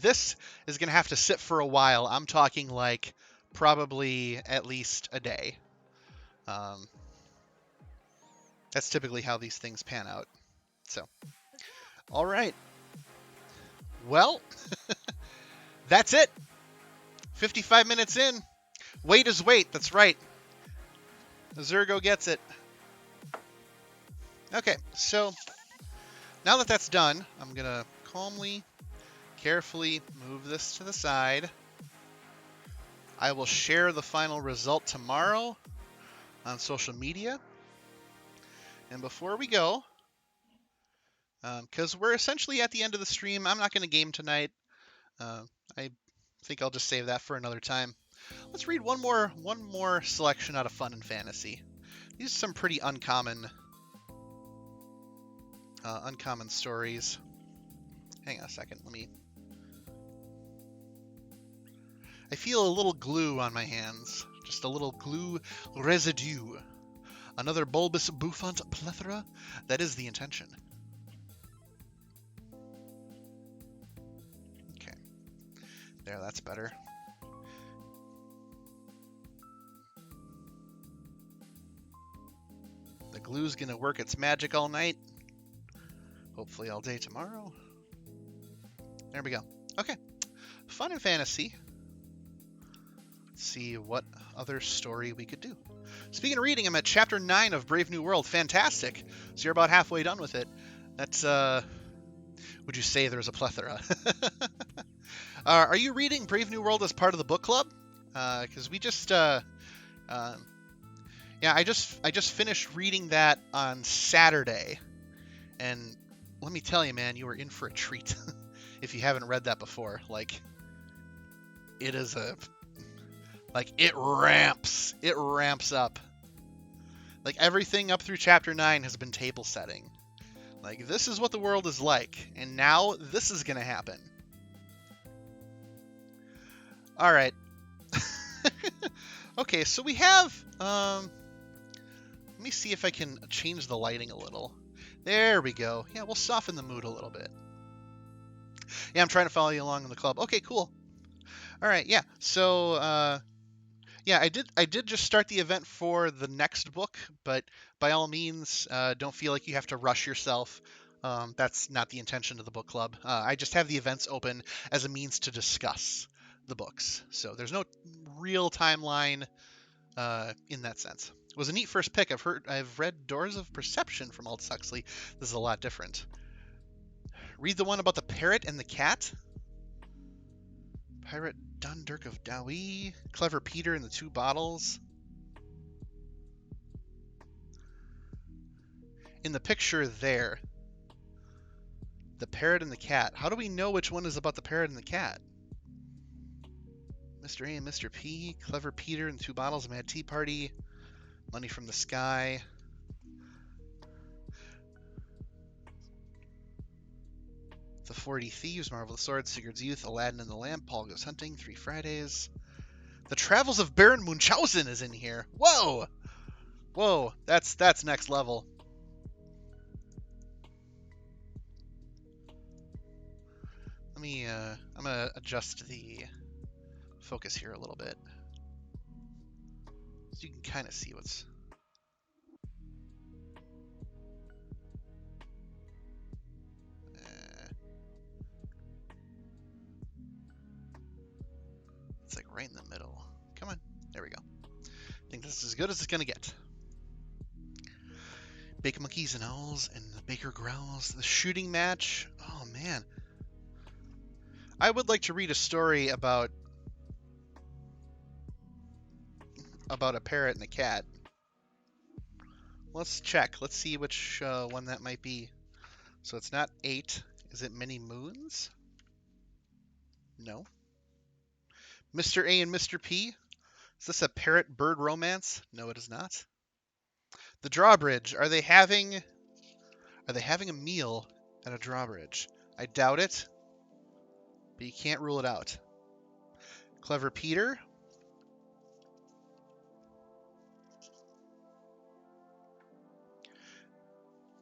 this is going to have to sit for a while. I'm talking like probably at least a day. That's typically how these things pan out. So, all right. Well, that's it. 55 minutes in. Wait is wait. That's right. Azurgo gets it. Okay, so now that that's done, I'm going to calmly, carefully move this to the side. I will share the final result tomorrow on social media. And before we go, because we're essentially at the end of the stream, I'm not going to game tonight. I think I'll just save that for another time. Let's read one more selection out of Fun and Fantasy. These are some pretty uncommon stories. Hang on a second. I feel a little glue on my hands. Just a little glue residue. Another bulbous bouffant plethora? That is the intention. Okay. There, that's better. glue's gonna work its magic all night. Hopefully all day tomorrow. There we go. Okay. Fun and fantasy. Let's see what other story we could do. Speaking of reading, I'm at chapter 9 of Brave New World. Fantastic. So you're about halfway done with it. That's, would you say there's a plethora? Are you reading Brave New World as part of the book club? Because we just, yeah, I just finished reading that on Saturday. And let me tell you, man, you are in for a treat. If you haven't read that before. Like, it is it ramps up. Like, everything up through chapter 9 has been table setting. Like, this is what the world is like, and now this is gonna happen. All right. Okay, so we have, let me see if I can change the lighting a little. There we go. Yeah, we'll soften the mood a little bit. Yeah, I'm trying to follow you along in the club. Okay, cool. All right, yeah. So, yeah, I did just start the event for the next book, but by all means, don't feel like you have to rush yourself. That's not the intention of the book club. I just have the events open as a means to discuss the books. So there's no real timeline in that sense. It was a neat first pick. I've read Doors of Perception from Aldous Huxley. This is a lot different. Read the one about the parrot and the cat. Pirate Dundurk of Dowie. Clever Peter and the Two Bottles. In the picture there, the parrot and the cat. How do we know which one is about the parrot and the cat? Mr. A and Mr. P. Clever Peter and the Two Bottles. Mad Tea Party. Money from the Sky. The 40 Thieves, Marvelous Sword, Sigurd's Youth, Aladdin and the Lamp, Paul Goes Hunting, 3 Fridays. The Travels of Baron Munchausen is in here. Whoa! Whoa, that's next level. Let me, I'm gonna adjust the focus here a little bit. So you can kind of see what's... It's like right in the middle. Come on. There we go. I think this is as good as it's going to get. Baker Monkeys and Owls and the Baker Growls. The shooting match. Oh, man. I would like to read a story about a parrot and a cat. Let's check. Let's see which one that might be. So it's not 8. Is it Many Moons? No. Mr. A and Mr. P? Is this a parrot-bird romance? No, it is not. The Drawbridge. Are they having a meal at a drawbridge? I doubt it, but you can't rule it out. Clever Peter.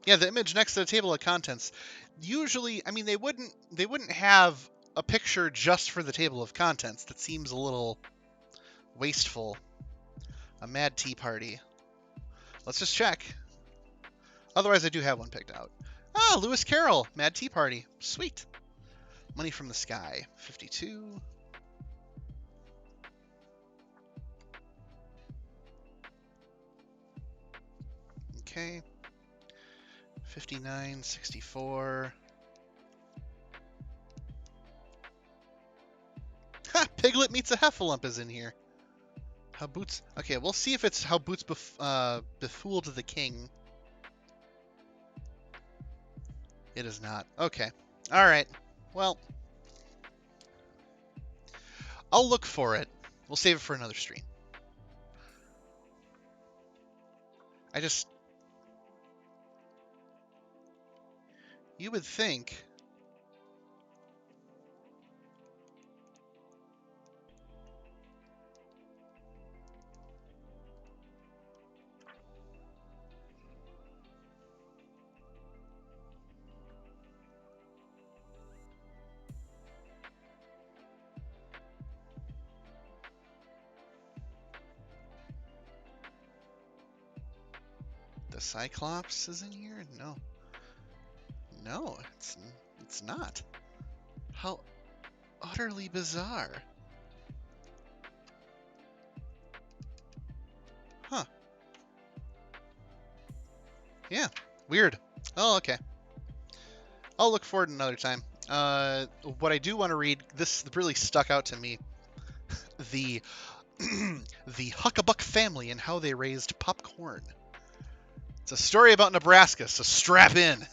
Yeah, the image next to the table of contents. Usually, I mean, they wouldn't have a picture just for the table of contents. That seems a little wasteful. A Mad Tea Party. Let's just check. Otherwise, I do have one picked out. Ah, Lewis Carroll, Mad Tea Party. Sweet. Money from the Sky, 52. Okay. 59, 64. Ha! Piglet Meets a Heffalump is in here. How Boots... Okay, we'll see if it's How Boots Befooled the King. It is not. Okay. Alright. Well, I'll look for it. We'll save it for another stream. You would think... The Cyclops is in here? No. No, it's not. How utterly bizarre. Huh. Yeah, weird. Oh, okay. I'll look for it another time. What I do want to read, this really stuck out to me. The the Huckabuck family and how they raised popcorn. It's a story about Nebraska, so strap in.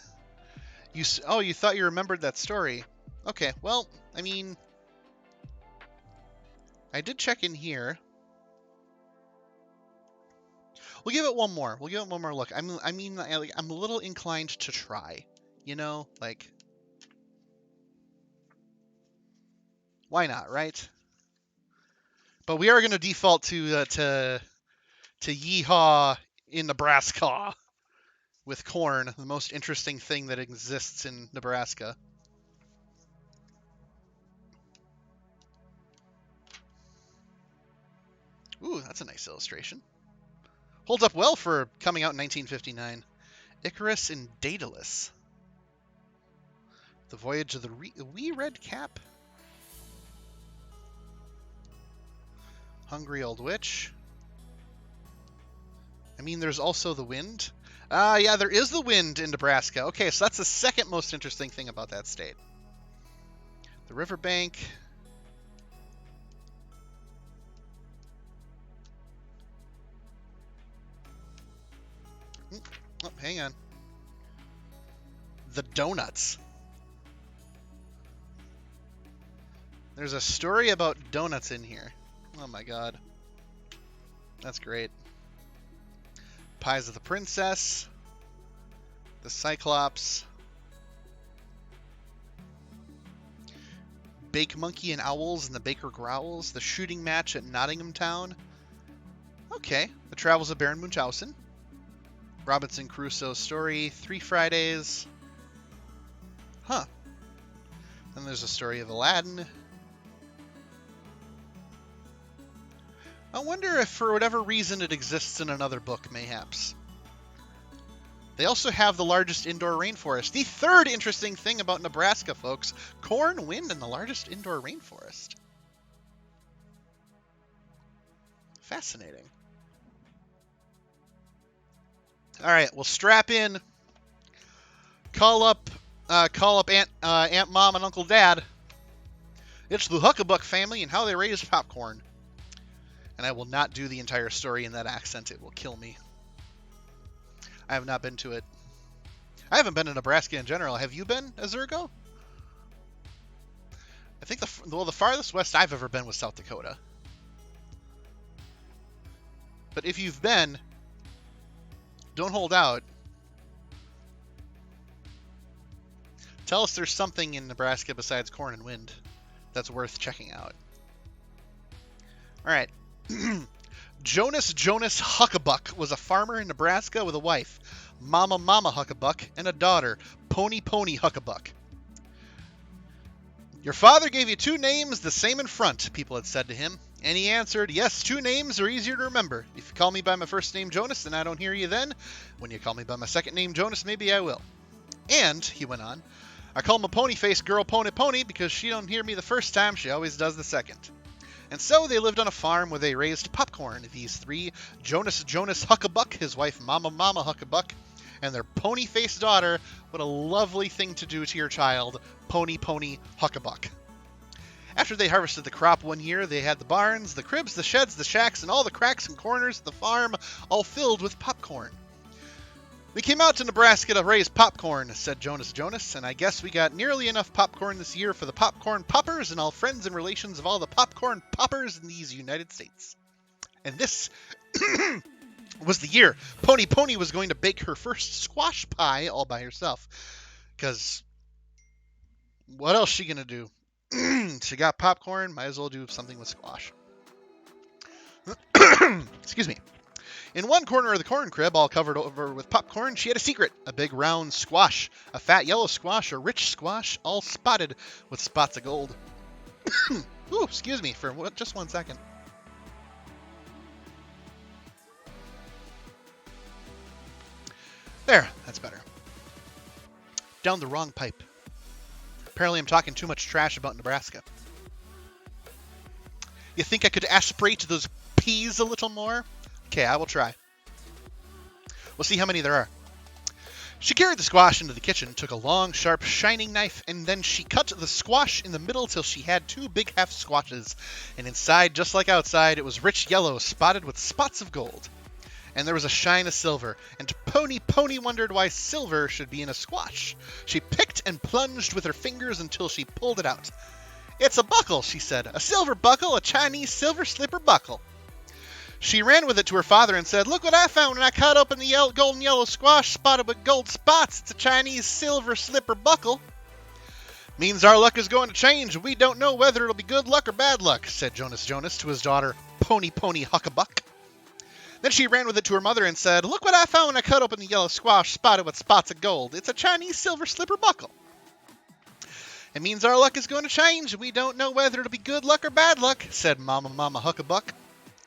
You thought you remembered that story? Okay, well, I mean, I did check in here. We'll give it one more. We'll give it one more look. I'm a little inclined to try. You know, like, why not, right? But we are going to default to Yeehaw in Nebraska with corn, the most interesting thing that exists in Nebraska. Ooh, that's a nice illustration. Holds up well for coming out in 1959. Icarus and Daedalus. The Voyage of the Wee Red Cap. Hungry Old Witch. I mean, there's also the wind. Yeah, there is the wind in Nebraska. Okay, so that's the second most interesting thing about that state. The riverbank. Oh, hang on. The donuts. There's a story about donuts in here. Oh my god. That's great. Pies of the Princess. The Cyclops. Bake Monkey and Owls and the Baker Growls. The shooting match at Nottingham Town. Okay. The Travels of Baron Munchausen. Robinson Crusoe's story. 3 Fridays. Huh. Then there's a story of Aladdin. I wonder if for whatever reason it exists in another book, mayhaps. They also have the largest indoor rainforest. The third interesting thing about Nebraska, folks. Corn, wind, and the largest indoor rainforest. Fascinating. All right, well, strap in. Call up Aunt Mom and Uncle Dad. It's the Huckabuck family and how they raised popcorn. And I will not do the entire story in that accent. It will kill me. I have not been to it. I haven't been to Nebraska in general. Have you been, Azurgo? I think the farthest west I've ever been was South Dakota. But if you've been, don't hold out. Tell us there's something in Nebraska besides corn and wind that's worth checking out. All right. Jonas Huckabuck was a farmer in Nebraska with a wife, Mama Huckabuck, and a daughter, Pony Huckabuck. Your father gave you 2 names the same in front, people had said to him, and he answered, yes, 2 names are easier to remember. If you call me by my first name Jonas and I don't hear you then, when you call me by my second name Jonas, maybe I will. And, he went on, I call my pony-faced girl Pony because she don't hear me the first time, she always does the second. And so they lived on a farm where they raised popcorn, these 3, Jonas Huckabuck, his wife Mama Huckabuck, and their pony-faced daughter. What a lovely thing to do to your child, Pony Huckabuck. After they harvested the crop one year, they had the barns, the cribs, the sheds, the shacks, and all the cracks and corners of the farm all filled with popcorn. We came out to Nebraska to raise popcorn, said Jonas, and I guess we got nearly enough popcorn this year for the popcorn poppers and all friends and relations of all the popcorn poppers in these United States. And this was the year Pony was going to bake her first squash pie all by herself. Because what else is she going to do? She got popcorn, might as well do something with squash. Excuse me. In one corner of the corn crib, all covered over with popcorn, she had a secret. A big round squash, a fat yellow squash, a rich squash, all spotted with spots of gold. Ooh, excuse me for just 1 second. There, that's better. Down the wrong pipe. Apparently I'm talking too much trash about Nebraska. You think I could aspirate those peas a little more? Okay, I will try. We'll see how many there are. She carried the squash into the kitchen, took a long, sharp, shining knife, and then she cut the squash in the middle till she had 2 big half squashes. And inside, just like outside, it was rich yellow, spotted with spots of gold. And there was a shine of silver, and Pony wondered why silver should be in a squash. She picked and plunged with her fingers until she pulled it out. "It's a buckle," she said. "A silver buckle, a Chinese silver slipper buckle." She ran with it to her father and said, "Look what I found when I cut open the golden yellow squash spotted with gold spots. It's a Chinese silver slipper buckle." "Means our luck is going to change. We don't know whether it'll be good luck or bad luck," said Jonas to his daughter, Pony Huckabuck. Then she ran with it to her mother and said, "Look what I found when I cut open the yellow squash spotted with spots of gold. It's a Chinese silver slipper buckle." "It means our luck is going to change. We don't know whether it'll be good luck or bad luck," said Mama Huckabuck.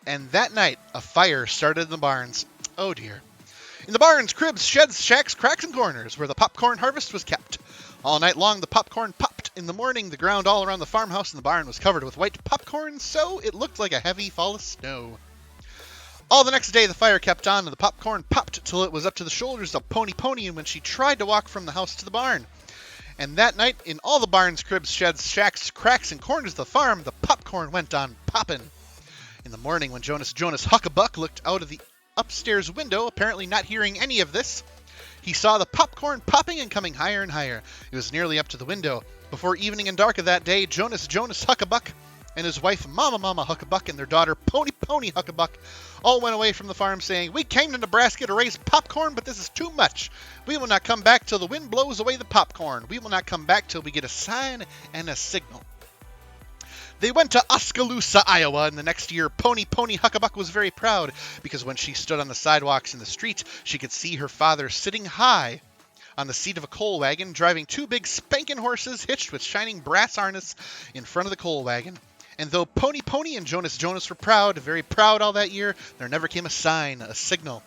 And that night, a fire started in the barns. Oh dear. In the barns, cribs, sheds, shacks, cracks, and corners, where the popcorn harvest was kept. All night long, the popcorn popped. In the morning, the ground all around the farmhouse and the barn was covered with white popcorn, so it looked like a heavy fall of snow. All the next day, the fire kept on, and the popcorn popped till it was up to the shoulders of Pony when she tried to walk from the house to the barn. And that night, in all the barns, cribs, sheds, shacks, cracks, and corners of the farm, the popcorn went on poppin'. In the morning, when Jonas Huckabuck looked out of the upstairs window, apparently not hearing any of this, he saw the popcorn popping and coming higher and higher. It was nearly up to the window. Before evening and dark of that day, Jonas Huckabuck and his wife Mama Huckabuck and their daughter Pony Huckabuck all went away from the farm saying, "We came to Nebraska to raise popcorn, but this is too much. We will not come back till the wind blows away the popcorn. We will not come back till we get a sign and a signal." They went to Oskaloosa, Iowa, and the next year Pony Huckabuck was very proud, because when she stood on the sidewalks in the street, she could see her father sitting high on the seat of a coal wagon, driving 2 big spanking horses hitched with shining brass harness in front of the coal wagon. And though Pony and Jonas were proud, very proud all that year, there never came a sign, a signal.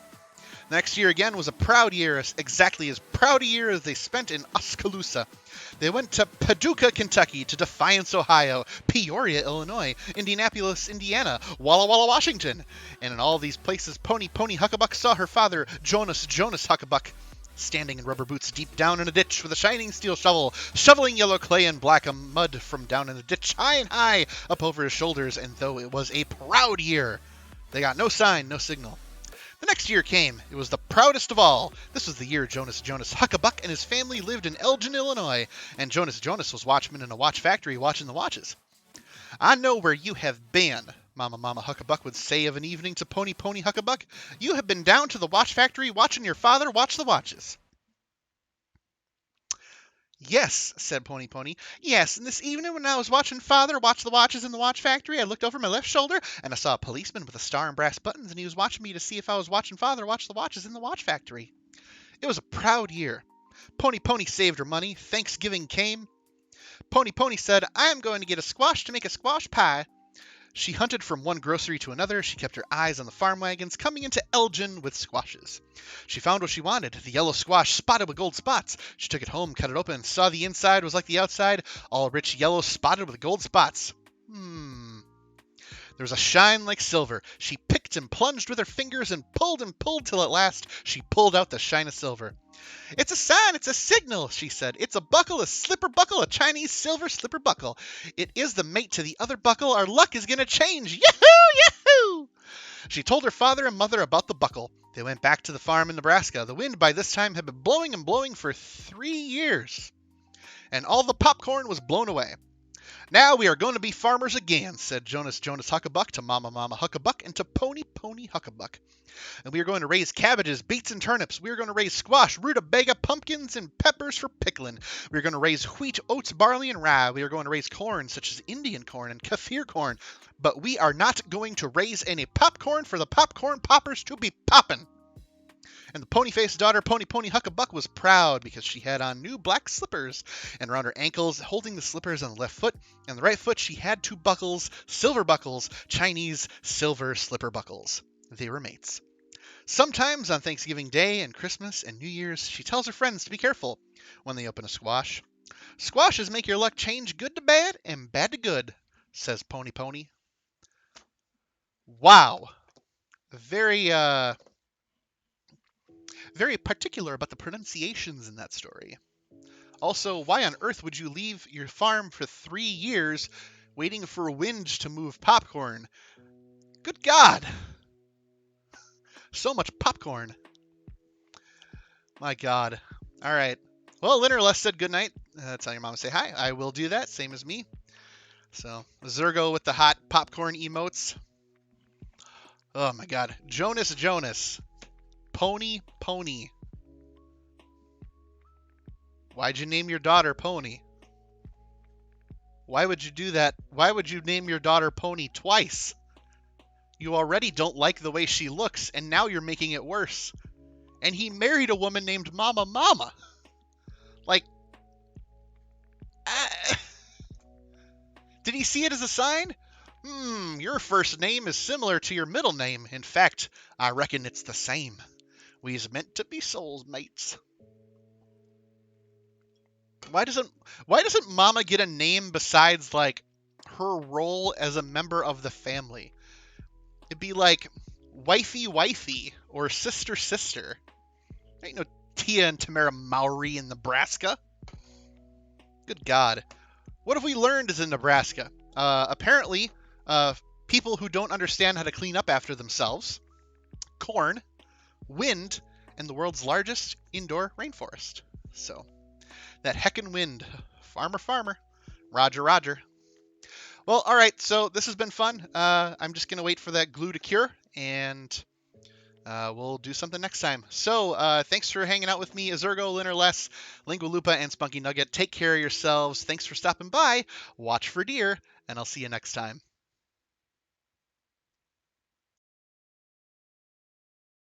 Next year again was a proud year, exactly as proud a year as they spent in Oskaloosa. They went to Paducah, Kentucky, to Defiance, Ohio, Peoria, Illinois, Indianapolis, Indiana, Walla Walla, Washington. And in all these places, Pony Huckabuck saw her father, Jonas Huckabuck, standing in rubber boots deep down in a ditch with a shining steel shovel, shoveling yellow clay and black mud from down in the ditch, high and high up over his shoulders. And though it was a proud year, they got no sign, no signal. The next year came. It was the proudest of all. This was the year Jonas Huckabuck and his family lived in Elgin, Illinois, and Jonas was watchman in a watch factory watching the watches. "I know where you have been," Mama Huckabuck would say of an evening to Pony Huckabuck. "You have been down to the watch factory watching your father watch the watches." "Yes," said Pony. "Yes, and this evening when I was watching Father watch the watches in the watch factory, I looked over my left shoulder, and I saw a policeman with a star and brass buttons, and he was watching me to see if I was watching Father watch the watches in the watch factory." It was a proud year. Pony saved her money. Thanksgiving came. Pony said, "I am going to get a squash to make a squash pie." She hunted from one grocery to another. She kept her eyes on the farm wagons coming into Elgin with squashes. She found what she wanted, the yellow squash spotted with gold spots. She took it home, cut it open, and saw the inside was like the outside, all rich yellow spotted with gold spots. There was a shine like silver. She picked and plunged with her fingers and pulled till at last she pulled out the shine of silver. "It's a sign, it's a signal," she said. "It's a buckle, a slipper buckle, a Chinese silver slipper buckle. It is the mate to the other buckle. Our luck is going to change. Yahoo! She told her father and mother about the buckle. They went back to the farm in Nebraska. The wind by this time had been blowing and blowing for 3 years, and all the popcorn was blown away. "Now we are going to be farmers again," said Jonas Huckabuck to Mama Huckabuck and to Pony Huckabuck. "And we are going to raise cabbages, beets, and turnips. We are going to raise squash, rutabaga, pumpkins, and peppers for pickling. We are going to raise wheat, oats, barley, and rye. We are going to raise corn, such as Indian corn and Kaffir corn. But we are not going to raise any popcorn for the popcorn poppers to be poppin'." And the pony-faced daughter, Pony Huckabuck, was proud because she had on new black slippers, and around her ankles, holding the slippers on the left foot, and the right foot she had 2 buckles, silver buckles, Chinese silver slipper buckles. They were mates. Sometimes on Thanksgiving Day and Christmas and New Year's, she tells her friends to be careful when they open a squash. Squashes make your luck change good to bad and bad to good, says Pony Pony. Wow. Very, very particular about the pronunciations in that story. Also, why on earth would you leave your farm for 3 years waiting for wind to move popcorn? Good God! So much popcorn. My God. All right. Well, Linnerless said goodnight. Tell your mom to say hi. I will do that. Same as me. So, Zergo with the hot popcorn emotes. Oh my God. Jonas. Pony. Why'd you name your daughter Pony? Why would you do that? Why would you name your daughter Pony twice? You already don't like the way she looks, and now you're making it worse. And he married a woman named Mama. Like, did he see it as a sign? Your first name is similar to your middle name. In fact, I reckon it's the same. We's meant to be soulmates. Why doesn't Mama get a name besides like her role as a member of the family? It'd be like wifey or sister. Ain't no Tia and Tamara Mowry in Nebraska. Good God. What have we learned is in Nebraska? Apparently, people who don't understand how to clean up after themselves, corn, wind, and the world's largest indoor rainforest. So, that heckin' wind. Farmer. Roger. Well, all right, so this has been fun. I'm just going to wait for that glue to cure, and we'll do something next time. So, thanks for hanging out with me, Azurgo, Linnerless, Lingualupa, and Spunky Nugget. Take care of yourselves. Thanks for stopping by. Watch for deer, and I'll see you next time.